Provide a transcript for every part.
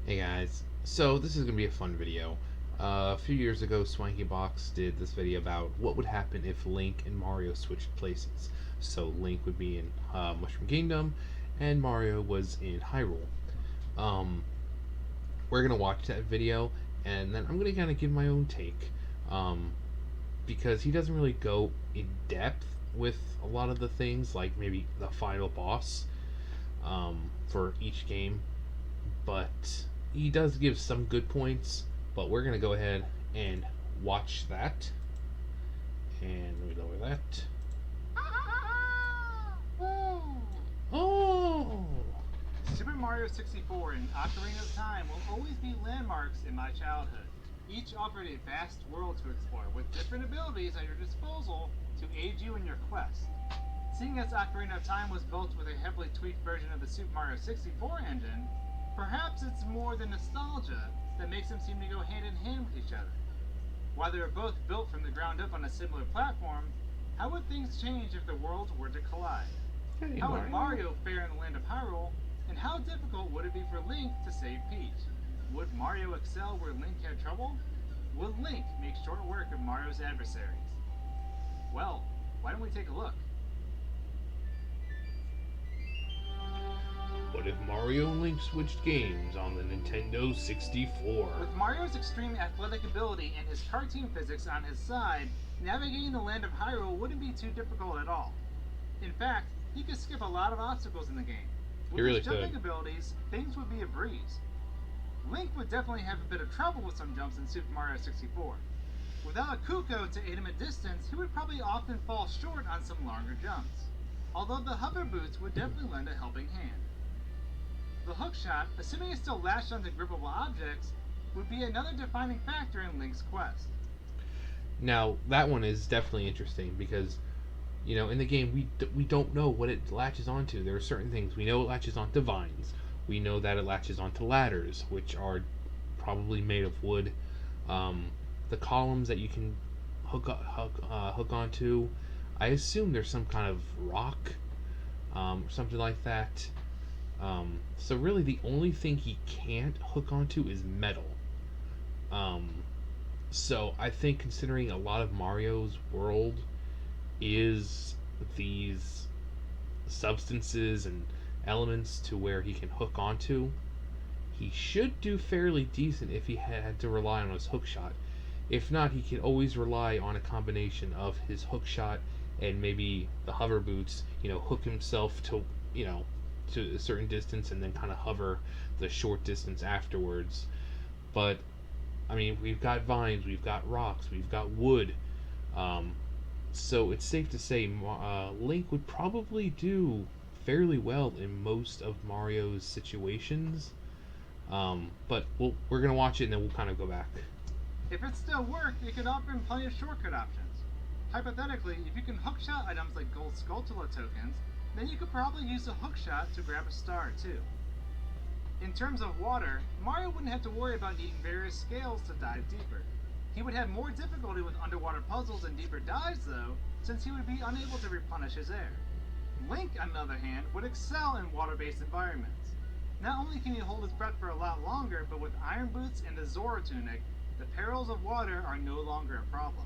Hey guys, so this is going to be a fun video. A few years ago, Swankybox did this video about what would happen if Link and Mario switched places. So Link would be in Mushroom Kingdom, and Mario was in Hyrule. Um, we're going to watch that video, and then I'm going to kind of give my own take. Because he doesn't really go in depth with a lot of the things, like maybe the final boss for each game, but he does give some good points. But we're gonna go ahead and watch that. And let me lower that. Oh! Super Mario 64 and Ocarina of Time will always be landmarks in my childhood. Each offered a vast world to explore, with different abilities at your disposal to aid you in your quest. Seeing as Ocarina of Time was built with a heavily tweaked version of the Super Mario 64 engine, perhaps it's more than nostalgia that makes them seem to go hand in hand with each other. While they were both built from the ground up on a similar platform, how would things change if the worlds were to collide? Hey, How would Mario fare in the land of Hyrule, and how difficult would it be for Link to save Peach? Would Mario excel where Link had trouble? Would Link make short work of Mario's adversaries? Well, why don't we take a look? What if Mario and Link switched games on the Nintendo 64? With Mario's extreme athletic ability and his cartoon physics on his side, navigating the land of Hyrule wouldn't be too difficult at all. In fact, he could skip a lot of obstacles in the game. With really his jumping could. abilities, things would be a breeze. Link would definitely have a bit of trouble with some jumps in Super Mario 64. Without a Cucco to aid him at distance, he would probably often fall short on some longer jumps. Although the hover boots would definitely lend a helping hand. The Hookshot, assuming it's still latched onto grippable objects, would be another defining factor in Link's quest. Now that one is definitely interesting because, you know, in the game we don't know what it latches onto. There are certain things we know it latches onto vines. We know that it latches onto ladders, which are probably made of wood. The columns that you can hook onto, I assume there's some kind of rock, or something like that. So really, the only thing he can't hook onto is metal. Um, so I think considering a lot of Mario's world is these substances and elements to where he can hook onto, he should do fairly decent if he had to rely on his hook shot. If not, he can always rely on a combination of his hook shot and maybe the hover boots, hook himself to, to a certain distance and then kind of hover the short distance afterwards. But, I mean, we've got vines, we've got rocks, we've got wood. So it's safe to say Link would probably do fairly well in most of Mario's situations. But we're going to watch it and then we'll kind of go back. If it still worked, it could offer him plenty of shortcut options. Hypothetically, if you can hookshot items like gold Skulltula tokens, then you could probably use a hookshot to grab a star too. In terms of water, Mario wouldn't have to worry about needing various scales to dive deeper. He would have more difficulty with underwater puzzles and deeper dives though, since he would be unable to replenish his air. Link, on the other hand, would excel in water-based environments. Not only can he hold his breath for a lot longer, but with iron boots and a Zora tunic, the perils of water are no longer a problem.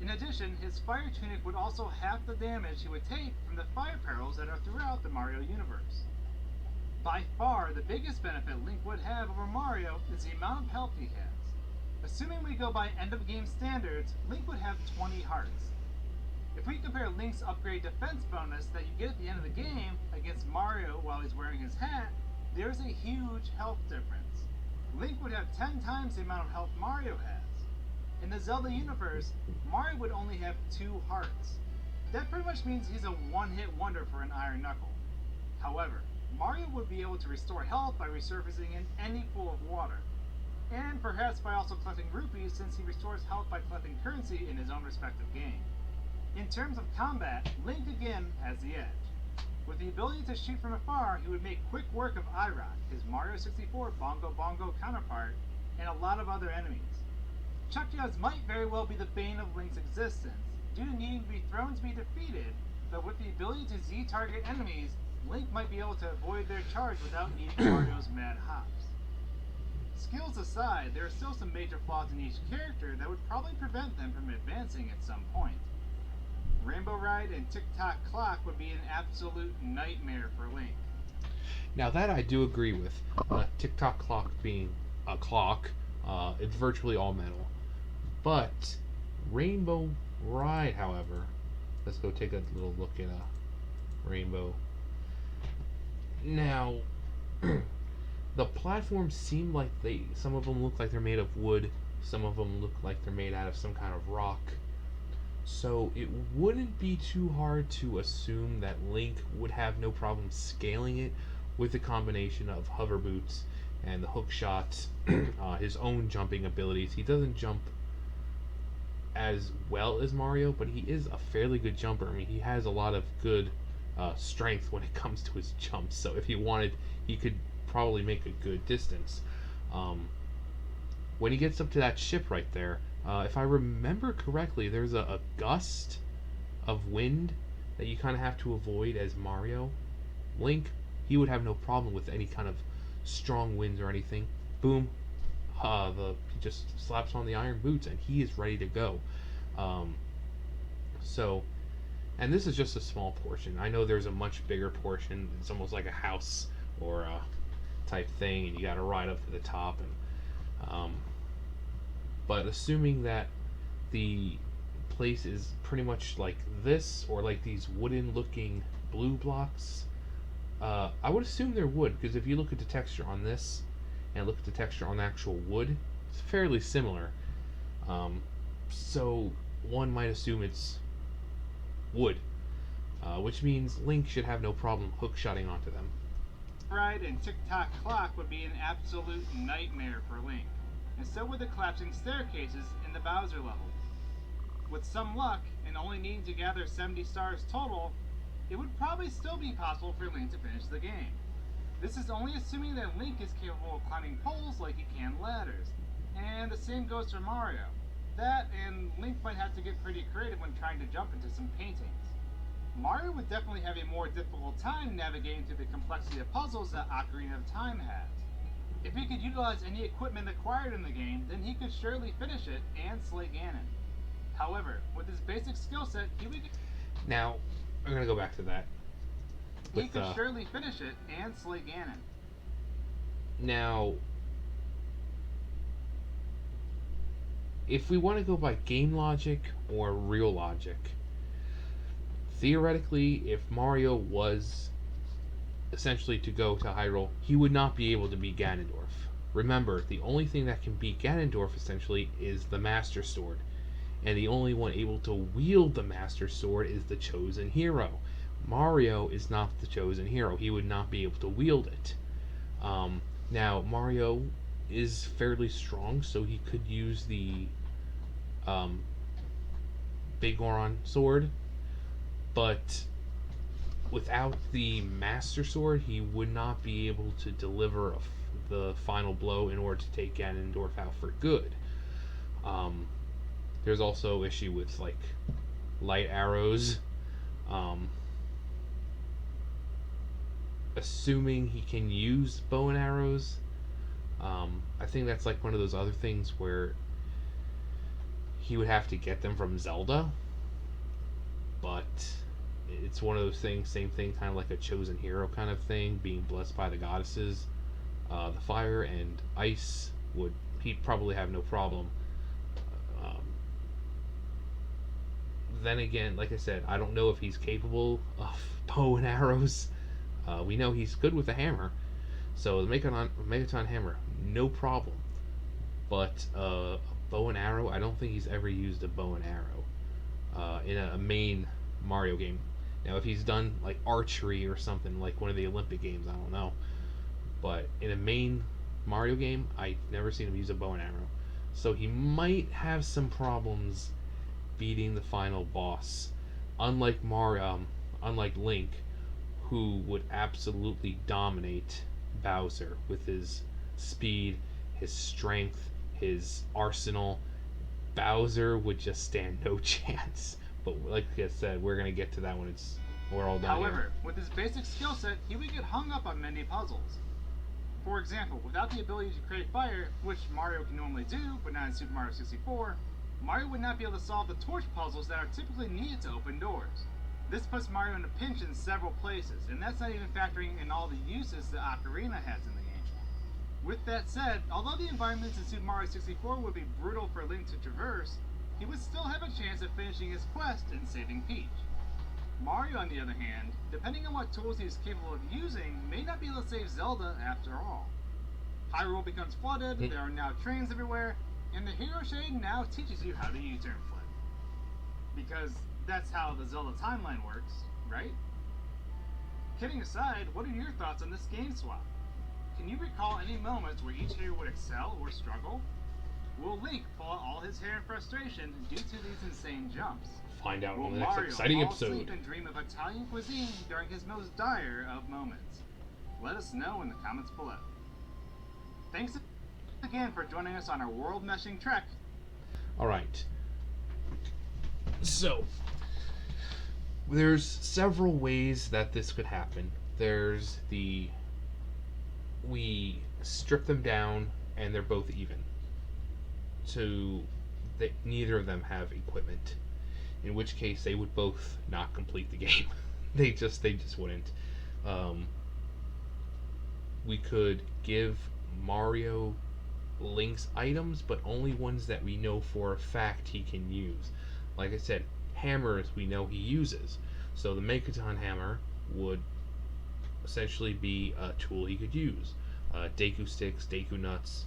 In addition, his fire tunic would also halve the damage he would take from the fire perils that are throughout the Mario universe. By far, the biggest benefit Link would have over Mario is the amount of health he has. Assuming we go by end-of-game standards, Link would have 20 hearts. If we compare Link's upgrade defense bonus that you get at the end of the game against Mario while he's wearing his hat, there's a huge health difference. Link would have 10 times the amount of health Mario has. In the Zelda universe, Mario would only have 2 hearts. That pretty much means he's a one-hit wonder for an Iron Knuckle. However, Mario would be able to restore health by resurfacing in any pool of water, and perhaps by also collecting rupees since he restores health by collecting currency in his own respective game. In terms of combat, Link again has the edge. With the ability to shoot from afar, he would make quick work of Irod, his Mario 64 Bongo Bongo counterpart, and a lot of other enemies. Chuck-Jobs might very well be the bane of Link's existence, due to needing to be thrown to be defeated, but with the ability to Z-target enemies, Link might be able to avoid their charge without needing Mario's mad hops. Skills aside, there are still some major flaws in each character that would probably prevent them from advancing at some point. Rainbow Ride and Tick-Tock Clock would be an absolute nightmare for Link. Now that I do agree with, TikTok clock being a clock, it's virtually all metal. But Rainbow Ride, however, let's go take a little look at a Rainbow. Now, the platforms seem like some of them look like they're made of wood, some of them look like they're made out of some kind of rock. So it wouldn't be too hard to assume that Link would have no problem scaling it with the combination of hover boots and the hook shots, his own jumping abilities. He doesn't jump as well as Mario, but he is a fairly good jumper. I mean, he has a lot of good strength when it comes to his jumps. So if he wanted, he could probably make a good distance. When he gets up to that ship right there, if I remember correctly, there's a gust of wind that you kind of have to avoid as Mario. Link, he would have no problem with any kind of strong winds or anything. Boom, he just slaps on the iron boots and he is ready to go. And this is just a small portion. I know there's a much bigger portion. It's almost like a house or a type thing, and you got to ride up to the top. But assuming that the place is pretty much like this, or like these wooden-looking blue blocks, I would assume they're wood, because if you look at the texture on this and look at the texture on the actual wood, it's fairly similar. So one might assume it's wood, which means Link should have no problem hook-shotting onto them. Ride and Tick-Tock Clock would be an absolute nightmare for Link, and so would the collapsing staircases in the Bowser level. With some luck, and only needing to gather 70 stars total, it would probably still be possible for Link to finish the game. This is only assuming that Link is capable of climbing poles like he can ladders, and the same goes for Mario. That, and Link might have to get pretty creative when trying to jump into some paintings. Mario would definitely have a more difficult time navigating through the complexity of puzzles that Ocarina of Time has. If he could utilize any equipment acquired in the game, then he could surely finish it and slay Ganon. However, with his basic skill set, he would... Now, I'm going to go back to that. He could surely finish it and slay Ganon. Now, if we want to go by game logic or real logic, theoretically, if Mario was essentially to go to Hyrule, he would not be able to beat Ganondorf. Remember, the only thing that can beat Ganondorf essentially is the Master Sword, and the only one able to wield the Master Sword is the Chosen Hero. Mario is not the Chosen Hero. He would not be able to wield it. Now, Mario is fairly strong, so he could use the Big Goron Sword, but without the Master Sword, he would not be able to deliver the final blow in order to take Ganondorf out for good. There's also issue with like light arrows. Assuming he can use bow and arrows, I think that's like one of those other things where he would have to get them from Zelda, but it's one of those things, same thing, kind of like a chosen hero kind of thing, being blessed by the goddesses. The fire and ice he'd probably have no problem. Then again, like I said, I don't know if he's capable of bow and arrows. We know he's good with a hammer, so the Megaton hammer, no problem. But a bow and arrow, I don't think he's ever used a bow and arrow in a main Mario game. Now, if he's done like archery or something like one of the Olympic games, I don't know. But in a main Mario game, I've never seen him use a bow and arrow. So he might have some problems beating the final boss. Unlike Link, who would absolutely dominate Bowser with his speed, his strength, his arsenal. Bowser would just stand no chance. But like I said, we're gonna get to that when we're all done. However, with his basic skill set, he would get hung up on many puzzles. For example, without the ability to create fire, which Mario can normally do, but not in Super Mario 64, Mario would not be able to solve the torch puzzles that are typically needed to open doors. This puts Mario in a pinch in several places, and that's not even factoring in all the uses the Ocarina has in the game. With that said, although the environments in Super Mario 64 would be brutal for Link to traverse, he would still have a chance of finishing his quest and saving Peach. Mario, on the other hand, depending on what tools he is capable of using, may not be able to save Zelda after all. Hyrule becomes flooded, there are now trains everywhere, and the Hero Shade now teaches you how to U-turn flip. Because that's how the Zelda timeline works, right? Kidding aside, what are your thoughts on this game swap? Can you recall any moments where each hero would excel or struggle? Will Link pull out all his hair in frustration due to these insane jumps? Find out Will on the next Mario exciting fall episode. asleep and dream of Italian cuisine during his most dire of moments? Let us know in the comments below. Thanks again for joining us on our world meshing trek. Alright. So, there's several ways that this could happen. There's we strip them down and they're both even. So, neither of them have equipment. In which case, they would both not complete the game. they just wouldn't. We could give Mario Link's items, but only ones that we know for a fact he can use. Like I said, hammers we know he uses. So the Megaton hammer would essentially be a tool he could use. Deku sticks, Deku nuts.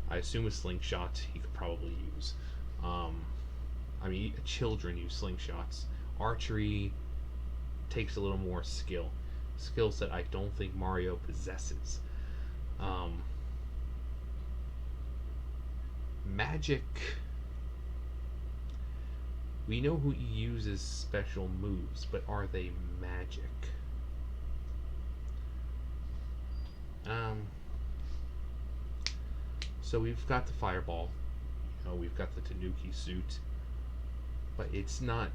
I assume a slingshot he could probably use. Children use slingshots. Archery takes a little more skill. Skills that I don't think Mario possesses. Magic. We know who uses special moves, but are they magic? So we've got the fireball. We've got the Tanuki suit. But it's not...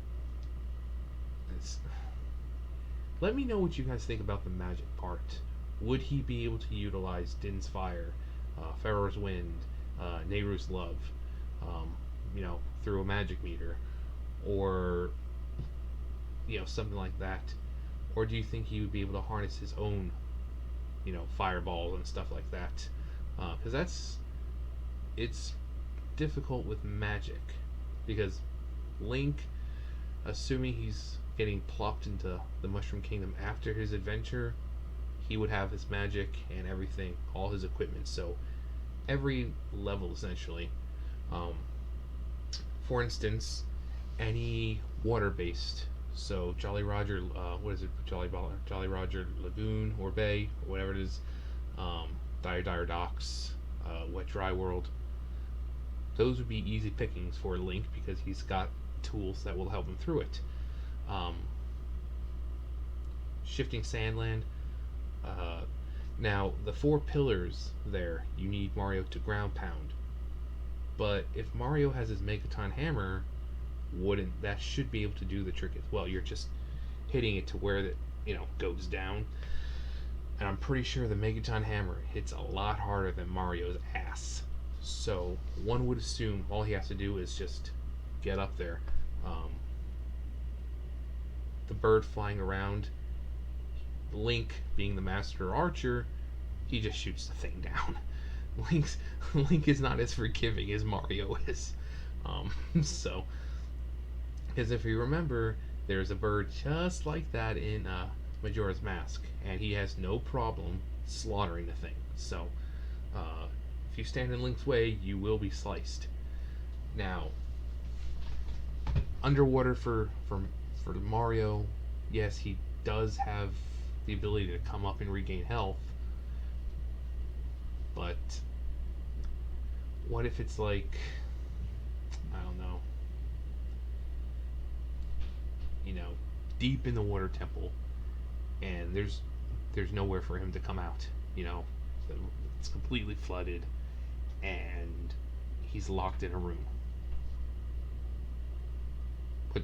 Let me know what you guys think about the magic part. Would he be able to utilize Din's Fire, Pharaoh's Wind, Nehru's Love, through a magic meter? Or, something like that? Or do you think he would be able to harness his own, fireballs and stuff like that? Because it's difficult with magic. Because Link, assuming he's getting plopped into the Mushroom Kingdom after his adventure, he would have his magic and everything, all his equipment. So every level essentially. For instance, any water-based. So Jolly Roger, Jolly Roger Lagoon or Bay, or whatever it is. Dire Docks, Wet Dry World. Those would be easy pickings for Link because he's got tools that will help him through it. Shifting Sandland. Now, the 4 pillars there, you need Mario to ground pound. But if Mario has his Megaton hammer, that should be able to do the trick as well. You're just hitting it to where it, goes down. And I'm pretty sure the Megaton hammer hits a lot harder than Mario's ass. So one would assume all he has to do is just get up there. The bird flying around, Link being the master archer, he just shoots the thing down. Link is not as forgiving as Mario is. So, because if you remember, there's a bird just like that in Majora's Mask, and he has no problem slaughtering the thing. So, if you stand in Link's way, you will be sliced. Now, underwater for Mario, yes, he does have the ability to come up and regain health, but what if it's like, I don't know, deep in the water temple, and there's nowhere for him to come out, it's completely flooded, and he's locked in a room.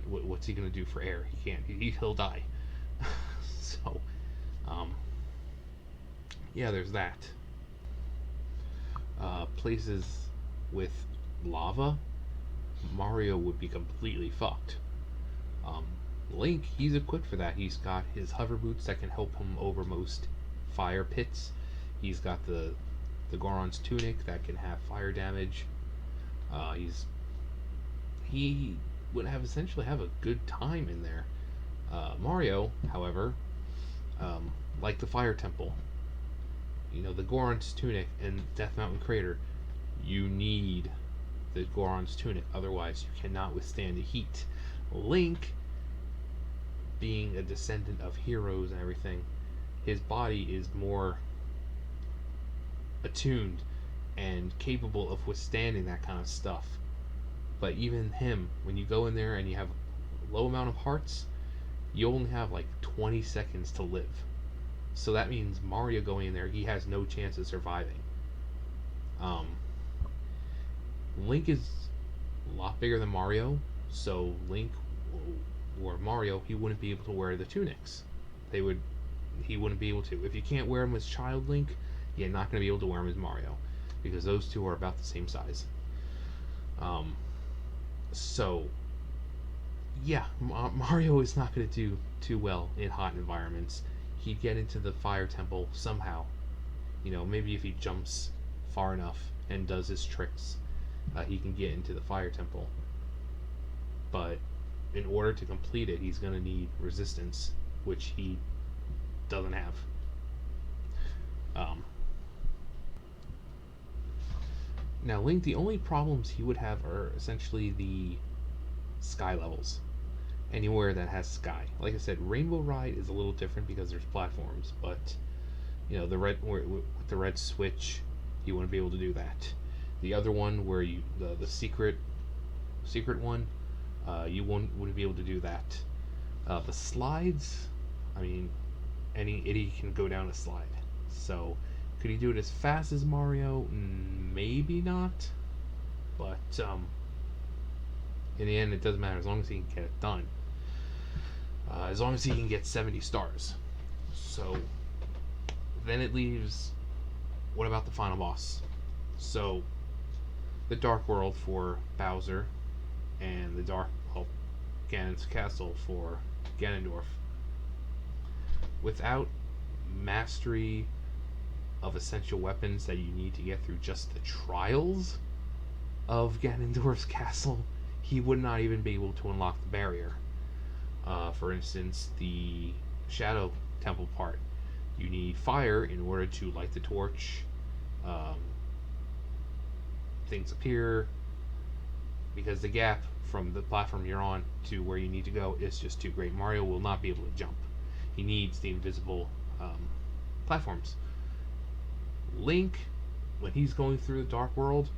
What's he gonna do for air? He can't. He'll die. So, yeah, there's that. places with lava, Mario would be completely fucked. Um, Link, he's equipped for that. He's got his hover boots that can help him over most fire pits. He's got the Goron's tunic that can have fire damage. He would have essentially have a good time in there. Mario, however, like the Fire Temple, the Goron's tunic and Death Mountain Crater, you need the Goron's tunic, otherwise you cannot withstand the heat. Link, being a descendant of heroes and everything, his body is more attuned and capable of withstanding that kind of stuff. But even him, when you go in there and you have a low amount of hearts, you only have like 20 seconds to live. So that means Mario going in there, he has no chance of surviving. Link is a lot bigger than Mario, so Link or Mario, he wouldn't be able to wear the tunics. He wouldn't be able to. If you can't wear them as Child Link, you're not going to be able to wear them as Mario, because those two are about the same size. So yeah, Mario is not going to do too well in hot environments. He'd get into the Fire Temple somehow. Maybe if he jumps far enough and does his tricks, he can get into the Fire Temple. But in order to complete it, he's going to need resistance, which he doesn't have. Now, Link, the only problems he would have are essentially the sky levels. Anywhere that has sky. Like I said, Rainbow Ride is a little different because there's platforms, but the red with the red switch, you wouldn't be able to do that. The other one where the secret one, you wouldn't be able to do that. The slides, I mean, any idiot can go down a slide. So, could he do it as fast as Mario? Maybe not. But in the end, it doesn't matter as long as he can get it done. As long as he can get 70 stars. So then it leaves, what about the final boss? So the Dark World for Bowser and Ganon's Castle for Ganondorf. Without mastery of essential weapons that you need to get through just the trials of Ganondorf's castle, he would not even be able to unlock the barrier. For instance, the Shadow Temple part, you need fire in order to light the torch. Things appear, because the gap from the platform you're on to where you need to go is just too great. Mario will not be able to jump. He needs the invisible platforms. Link, when he's going through the Dark World,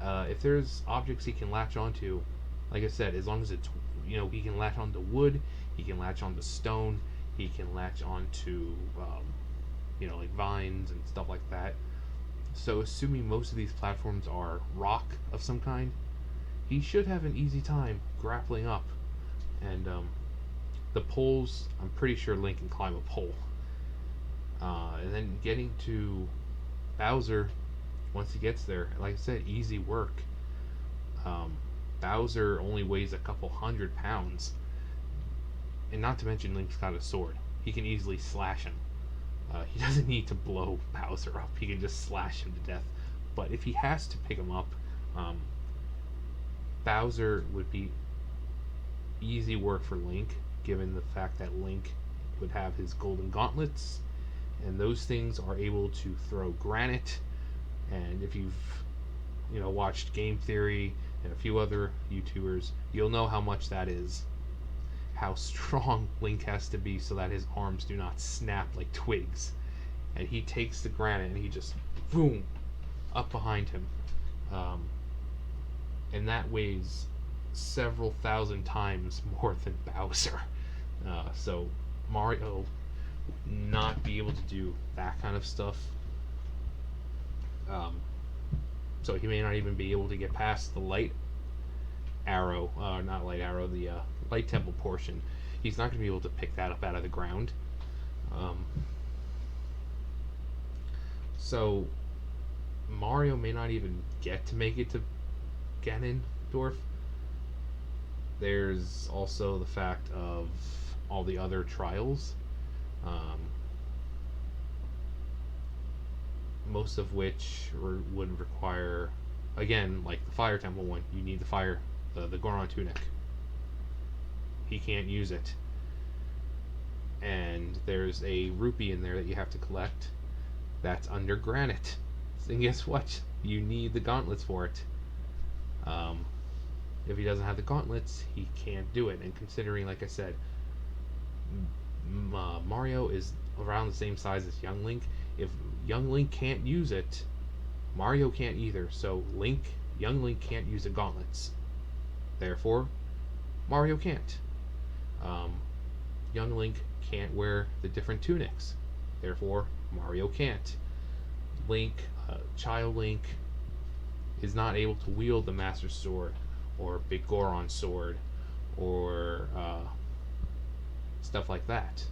if there's objects he can latch onto, like I said, as long as it's, he can latch onto wood, he can latch onto stone, he can latch onto, like vines and stuff like that. So assuming most of these platforms are rock of some kind, he should have an easy time grappling up. And the poles, I'm pretty sure Link can climb a pole. And then getting to Bowser, once he gets there, like I said, easy work. Bowser only weighs a couple 100 pounds. And not to mention Link's got a sword. He can easily slash him. He doesn't need to blow Bowser up. He can just slash him to death. But if he has to pick him up, Bowser would be easy work for Link, given the fact that Link would have his golden gauntlets, and those things are able to throw granite. And if you've watched Game Theory and a few other YouTubers, you'll know how much that is. How strong Link has to be so that his arms do not snap like twigs. And he takes the granite and he just boom up behind him. And that weighs several thousand times more than Bowser. So Mario not be able to do that kind of stuff. So he may not even be able to get past the light arrow, not light arrow, the light temple portion. He's not going to be able to pick that up out of the ground. So Mario may not even get to make it to Ganondorf. There's also the fact of all the other trials, um, most of which would require, again, like the Fire Temple one, you need the Goron tunic. He can't use it. And there's a rupee in there that you have to collect that's under granite. And guess what? You need the gauntlets for it. If he doesn't have the gauntlets, he can't do it. And considering, like I said, Mario is around the same size as Young Link, if Young Link can't use it, Mario can't either. So Young Link can't use the gauntlets. Therefore, Mario can't. Young Link can't wear the different tunics. Therefore, Mario can't. Child Link is not able to wield the Master Sword or Big Goron Sword or stuff like that.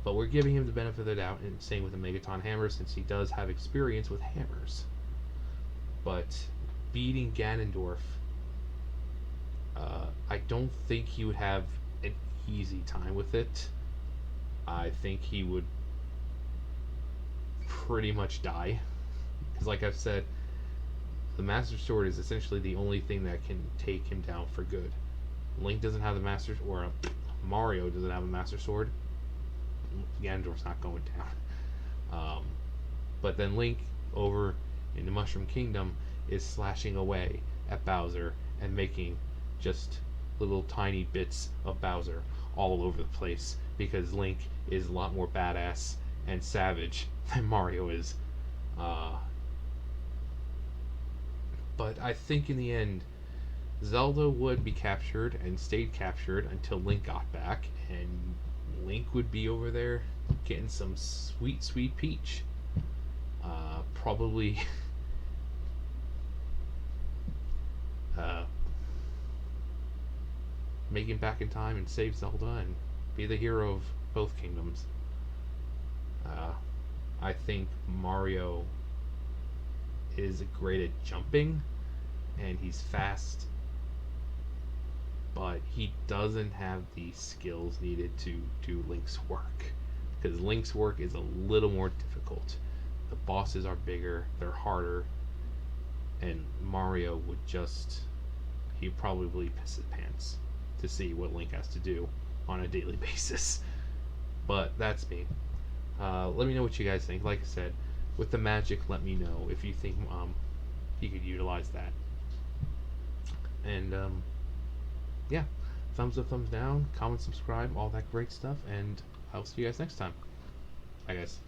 But we're giving him the benefit of the doubt, and same with the Megaton Hammer since he does have experience with hammers. But beating Ganondorf, I don't think he would have an easy time with it. I think he would pretty much die. Because like I've said, the Master Sword is essentially the only thing that can take him down for good. Link doesn't have the Master, or Mario doesn't have a Master Sword. Ganondorf's not going down. But then Link over in the Mushroom Kingdom is slashing away at Bowser and making just little tiny bits of Bowser all over the place because Link is a lot more badass and savage than Mario is. But I think in the end, Zelda would be captured and stayed captured until Link got back, and Link would be over there getting some sweet, sweet peach. Probably make it back in time and save Zelda and be the hero of both kingdoms. I think Mario is great at jumping and he's fast, but he doesn't have the skills needed to do Link's work, because Link's work is a little more difficult. The bosses are bigger, they're harder, and Mario would he'd probably piss his pants to see what Link has to do on a daily basis. But that's me. Let me know what you guys think. Like I said, with the magic, let me know if you think he could utilize that. And yeah, thumbs up, thumbs down, comment, subscribe, all that great stuff, and I'll see you guys next time. Bye guys.